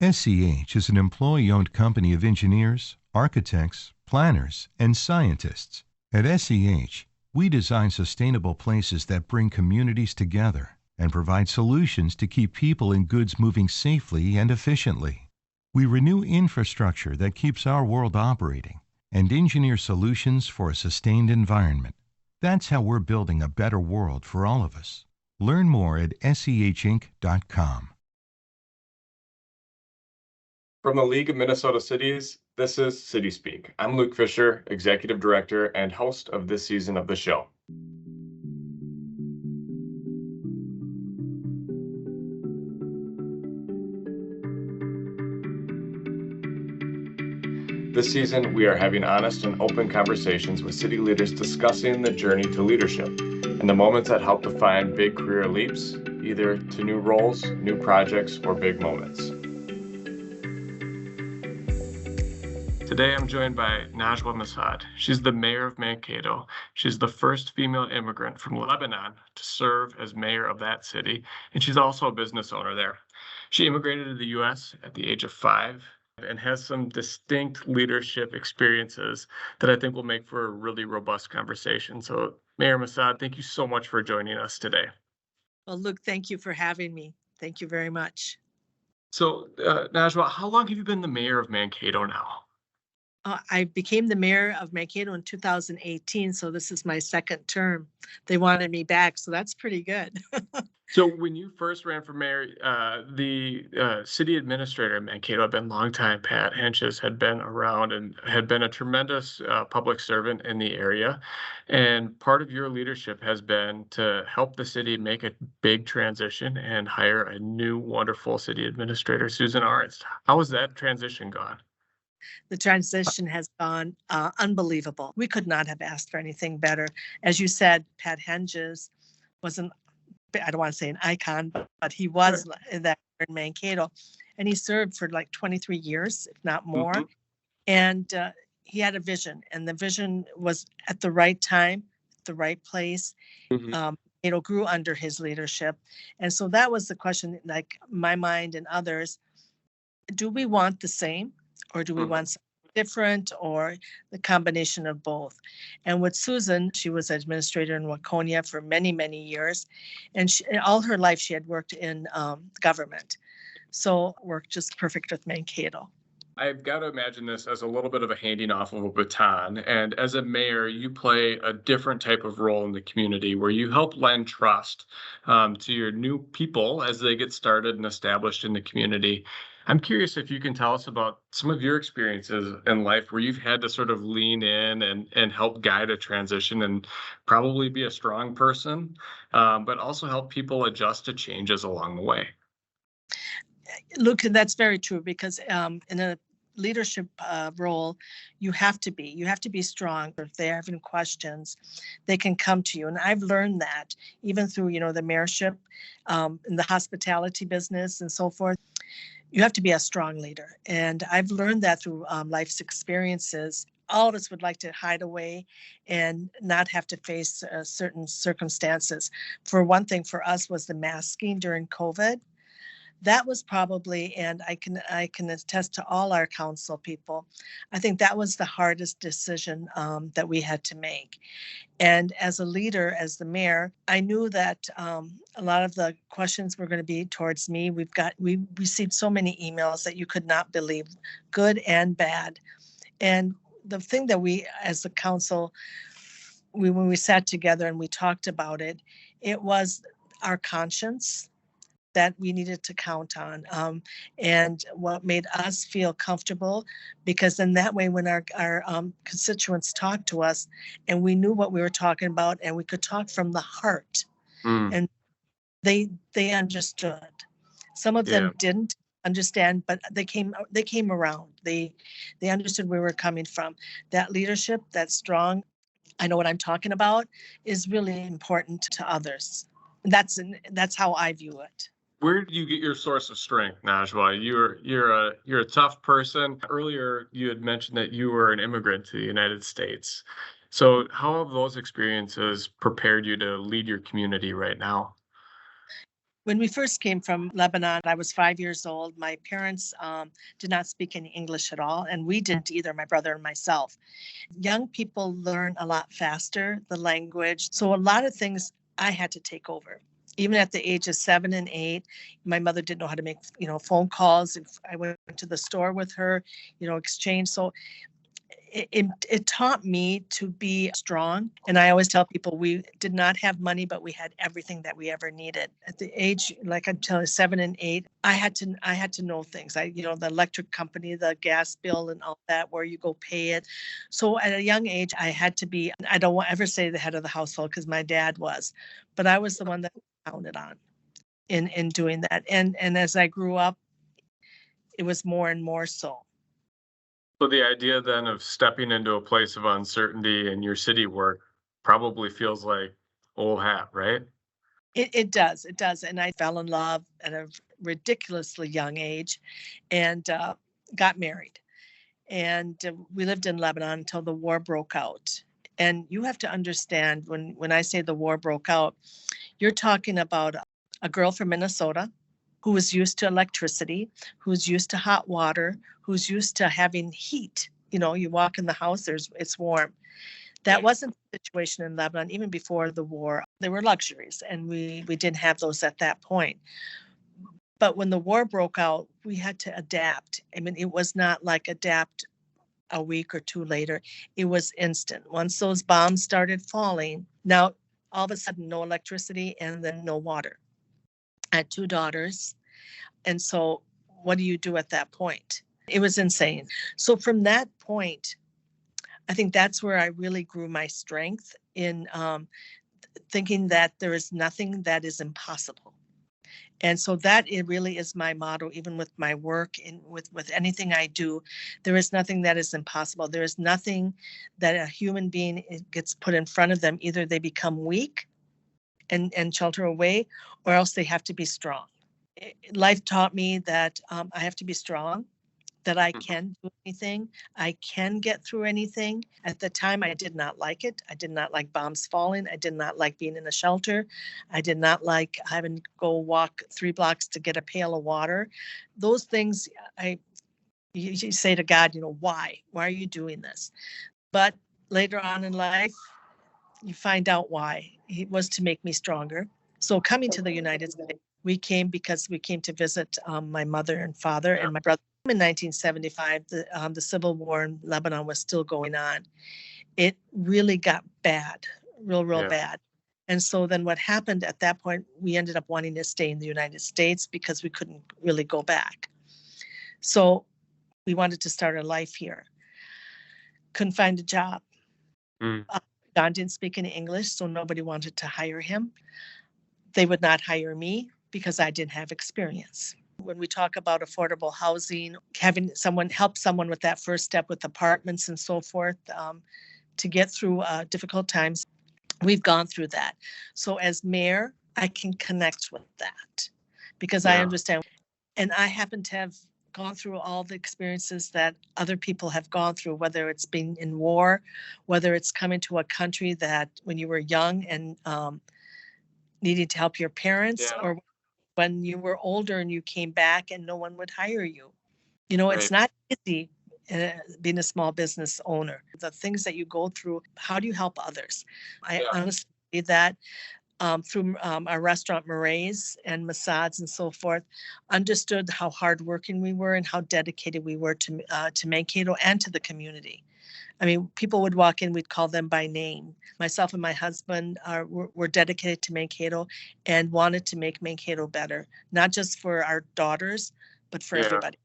SCH is an employee-owned company of engineers, architects, planners, and scientists. At SCH, we design sustainable places that bring communities together and provide solutions to keep people and goods moving safely and efficiently. We renew infrastructure that keeps our world operating and engineer solutions for a sustained environment. That's how we're building a better world for all of us. Learn more at schinc.com. From the League of Minnesota Cities, this is City Speak. I'm Luke Fisher, Executive Director and host of this season of the show. This season, we are having honest and open conversations with city leaders discussing the journey to leadership and the moments that help define big career leaps, either to new roles, new projects, or big moments. Today, I'm joined by Najwa Massad. She's the mayor of Mankato. She's the first female immigrant from Lebanon to serve as mayor of that city, and she's also a business owner there. She immigrated to the U.S. at the age of 5 and has some distinct leadership experiences that I think will make for a really robust conversation. So, Mayor Massad, thank you so much for joining us today. Well, Luke, thank you for having me. Thank you very much. So, Najwa, how long have you been the mayor of Mankato now? I became the mayor of Mankato in 2018, so this is my second term. They wanted me back, so that's pretty good. So when you first ran for mayor, the city administrator in Mankato had been a long time. Pat Henches had been around and had been a tremendous public servant in the area. And part of your leadership has been to help the city make a big transition and hire a new wonderful city administrator, Susan Arnst. How has that transition gone? The transition has gone unbelievable. We could not have asked for anything better. As you said, Pat Henches wasn't, I don't want to say an icon, but he was in that in Mankato, and he served for like 23 years, if not more. Mm-hmm. And he had a vision, and the vision was at the right time, the right place. Mm-hmm. It grew under his leadership. And so that was the question, like my mind and others, do we want the same, or do we want something different, or the combination of both? And with Susan, she was administrator in Waconia for many, many years. And all her life, she had worked in government. So worked just perfect with Mankato. I've got to imagine this as a little bit of a handing off of a baton. And as a mayor, you play a different type of role in the community where you help lend trust to your new people as they get started and established in the community. I'm curious if you can tell us about some of your experiences in life where you've had to sort of lean in and help guide a transition and probably be a strong person, but also help people adjust to changes along the way. Look, that's very true, because in a leadership role, you have to be strong. If they're having questions, they can come to you. And I've learned that even through, the mayorship, in the hospitality business and so forth. You have to be a strong leader. And I've learned that through life's experiences. All of us would like to hide away and not have to face certain circumstances. For one thing, for us was the masking during COVID. That was probably, and I can attest to all our council people, I think that was the hardest decision that we had to make. And as a leader, as the mayor, I knew that a lot of the questions were going to be towards me. We received so many emails that you could not believe, good and bad. And the thing that we, as the council, when we sat together and we talked about it, it was our conscience that we needed to count on, and what made us feel comfortable, because then that way when our constituents talked to us and we knew what we were talking about and we could talk from the heart, and they understood. Some of them didn't understand, but they came around. They understood where we were coming from. That leadership, that strong, I know what I'm talking about, is really important to others. That's how I view it. Where do you get your source of strength, Najwa? You're a tough person. Earlier, you had mentioned that you were an immigrant to the United States. So how have those experiences prepared you to lead your community right now? When we first came from Lebanon, I was 5 years old. My parents did not speak any English at all, and we didn't either, my brother and myself. Young people learn a lot faster, the language. So a lot of things I had to take over. Even at the age of 7 and 8, my mother didn't know how to make, phone calls. If I went to the store with her, exchange. So it taught me to be strong. And I always tell people we did not have money, but we had everything that we ever needed. At the age, like I'm telling you, 7 and 8, I had to know things. The electric company, the gas bill and all that, where you go pay it. So at a young age, I had to be, I don't want ever say the head of the household because my dad was, but I was the one that counted on in doing that. And as I grew up, it was more and more so. So the idea then of stepping into a place of uncertainty in your city work probably feels like old hat, right? It does. It does. And I fell in love at a ridiculously young age and got married. And we lived in Lebanon until the war broke out. And you have to understand when I say the war broke out, you're talking about a girl from Minnesota who was used to electricity, who's used to hot water, who's used to having heat. You walk in the house, it's warm. That wasn't the situation in Lebanon even before the war. There were luxuries, and we didn't have those at that point. But when the war broke out, we had to adapt. I mean, it was not like adapt a week or two later. It was instant. Once those bombs started falling, now all of a sudden no electricity and then no water. I had 2 daughters. And so what do you do at that point? It was insane. So from that point, I think that's where I really grew my strength in thinking that there is nothing that is impossible. And so that it really is my motto, even with my work and with anything I do. There is nothing that is impossible. There is nothing that a human being gets put in front of them. Either they become weak and shelter away, or else they have to be strong. Life taught me that I have to be strong, that I can do anything. I can get through anything. At the time, I did not like it. I did not like bombs falling. I did not like being in a shelter. I did not like having to go walk 3 blocks to get a pail of water. Those things, you say to God, why? Why are you doing this? But later on in life, you find out why. It was to make me stronger. So coming to the United States, we came because we came to visit my mother and father and my brother. In 1975, the civil war in Lebanon was still going on. It really got bad, real Yeah. bad. And so then what happened at that point, we ended up wanting to stay in the United States because we couldn't really go back. So we wanted to start a life here. Couldn't find a job. Mm. Don didn't speak any English, so nobody wanted to hire him. They would not hire me because I didn't have experience. When we talk about affordable housing, having someone help someone with that first step with apartments and so forth to get through difficult times, we've gone through that. So as mayor, I can connect with that because I understand. And I happen to have gone through all the experiences that other people have gone through, whether it's being in war, whether it's coming to a country that when you were young and needing to help your parents, or when you were older and you came back and no one would hire you. It's not easy being a small business owner. The things that you go through, how do you help others? I honestly believe that through our restaurant Murray's and Massad's and so forth, understood how hardworking we were and how dedicated we were to Mankato and to the community. I mean, people would walk in, we'd call them by name. Myself and my husband were dedicated to Mankato and wanted to make Mankato better, not just for our daughters, but for everybody.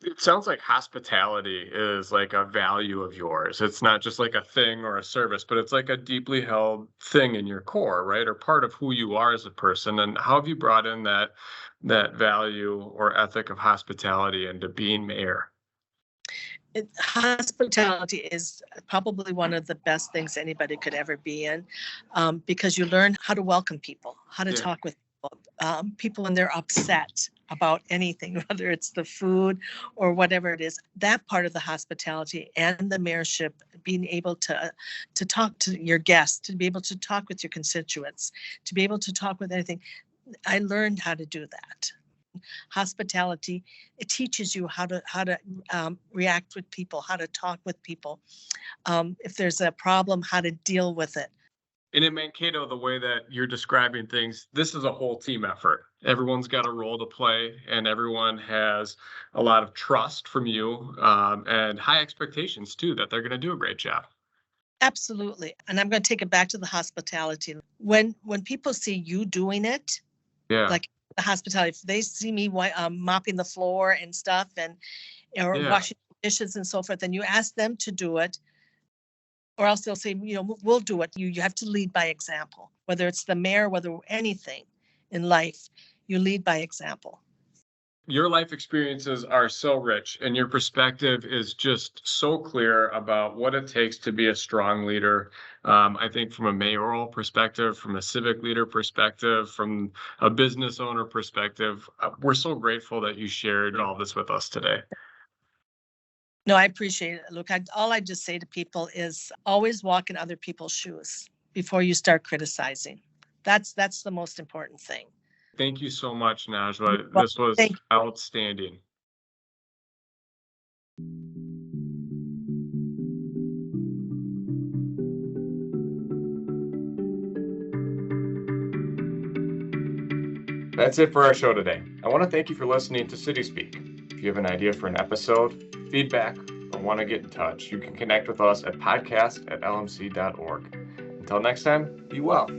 It sounds like hospitality is like a value of yours. It's not just like a thing or a service, but it's like a deeply held thing in your core, right? Or part of who you are as a person. And how have you brought in that value or ethic of hospitality into being mayor? Hospitality is probably one of the best things anybody could ever be in, because you learn how to welcome people, how to talk with people, people when they're upset about anything, whether it's the food or whatever it is. That part of the hospitality and the mayorship, being able to talk to your guests, to be able to talk with your constituents, to be able to talk with anything. I learned how to do that. Hospitality, it teaches you how to react with people, how to talk with people. If there's a problem, how to deal with it. And in Mankato, the way that you're describing things, this is a whole team effort. Everyone's got a role to play, and everyone has a lot of trust from you, and high expectations too that they're going to do a great job. Absolutely. And I'm going to take it back to the hospitality. When people see you doing it, Yeah, like the hospitality, if they see me mopping the floor and stuff or yeah. washing dishes and so forth, and you ask them to do it, or else they'll say, we'll do it. You have to lead by example, whether it's the mayor, whether anything in life, you lead by example. Your life experiences are so rich, and your perspective is just so clear about what it takes to be a strong leader. I think from a mayoral perspective, from a civic leader perspective, from a business owner perspective, we're so grateful that you shared all this with us today. No, I appreciate it. Look, all I just say to people is always walk in other people's shoes before you start criticizing. That's the most important thing. Thank you so much, Najwa. Well, This was thank you. outstanding. That's it for our show today. I want to thank you for listening to City Speak. If you have an idea for an episode, feedback, or want to get in touch, you can connect with us at podcast@lmc.org. Until next time, be well.